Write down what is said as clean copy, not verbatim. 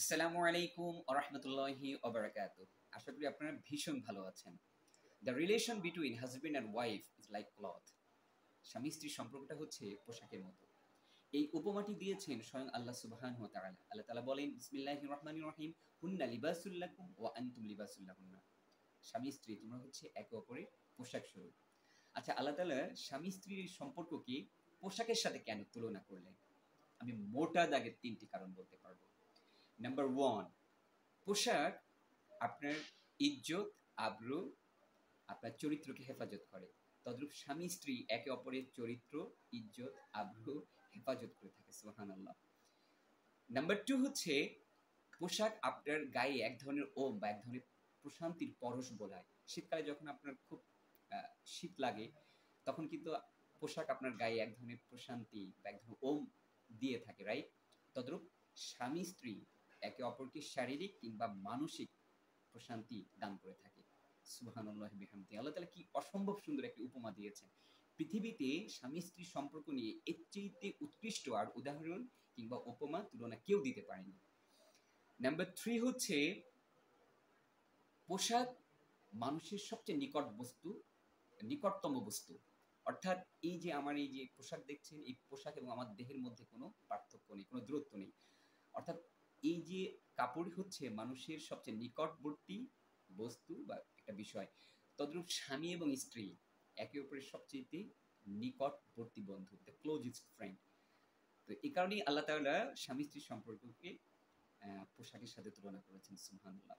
আসসালামু আলাইকুম ওয়া রাহমাতুল্লাহি ওয়া বারাকাতুহু। আশা করি আপনারা ভীষণ ভালো আছেন। The relation between husband and wife is like cloth. স্বামী স্ত্রীর সম্পর্কটা হচ্ছে পোশাকের মতো। এই উপমাটি দিয়েছেন স্বয়ং আল্লাহ সুবহানাহু ওয়া তাআলা। আল্লাহ তাআলা বলেন বিসমিল্লাহির রহমানির রহিম হুন্না লিবাসুল লাকুম ওয়া আনতুম লিবাসুল লাহুন্না। স্বামী স্ত্রী তোমরা হচ্ছে একে অপরের পোশাক স্বরূপ। আচ্ছা আল্লাহ তাআলা স্বামী স্ত্রীর সম্পর্ককে পোশাকের সাথে কেন তুলনা করলেন? আমি মোটা দাগের ৩ টি কারণ বলতে পারব। নাম্বার 1, পোশাক আপনার ইজ্জত, আবরু, আপনার চরিত্রকে হেফাজত করে। তদ্রূপ স্বামী স্ত্রী একে অপরের চরিত্র, ইজ্জত, আবরু হেফাজত করে থাকে। সুবহানাল্লাহ। নাম্বার 2 হচ্ছে পোশাক আপনার গায়ে এক ধরনের ওম বা এক ধরনের প্রশান্তির পরশ বোলায়। শীতকালে যখন আপনার খুব শীত লাগে তখন কিন্তু পোশাক আপনার গায়ে এক ধরনের প্রশান্তি বা এক ধরনের ওম দিয়ে থাকে, রাইট? তদ্রূপ স্বামী স্ত্রী একে অপরকে শারীরিক কিংবা মানসিক প্রশান্তি দান করে থাকে। সুবহানাল্লাহি ওয়া বিহামদিহি। আল্লাহ তাআলা কি অসম্ভব সুন্দর একটি উপমা দিয়েছেন। পৃথিবীতে স্বামী-স্ত্রীর সম্পর্ক নিয়ে এর চাইতে উৎকৃষ্ট আর উদাহরণ কিংবা উপমা তুলনা কেউ দিতে পারেনি। নাম্বার 3 হচ্ছে পোশাক মানুষের সবচেয়ে নিকটতম বস্তু। অর্থাৎ এই যে আমার এই যে পোশাক দেখছেন, এই পোশাক এবং আমার দেহের মধ্যে কোনো পার্থক্য নেই, কোনো দূরত্ব নেই। অর্থাৎ এই যে কাপড় হচ্ছে মানুষের সবচেয়ে নিকটবর্তী বস্তু বা একটা বিষয়। তদ্রূপ স্বামী এবং স্ত্রী একে অপরের সবচাইতে নিকটবর্তী বন্ধু, দ্য ক্লোজেস্ট ফ্রেন্ড। তো এই কারণেই আল্লাহ তাআলা স্বামী-স্ত্রীর সম্পর্ককে পোশাকের সাথে তুলনা করেছেন। সুবহানাল্লাহ।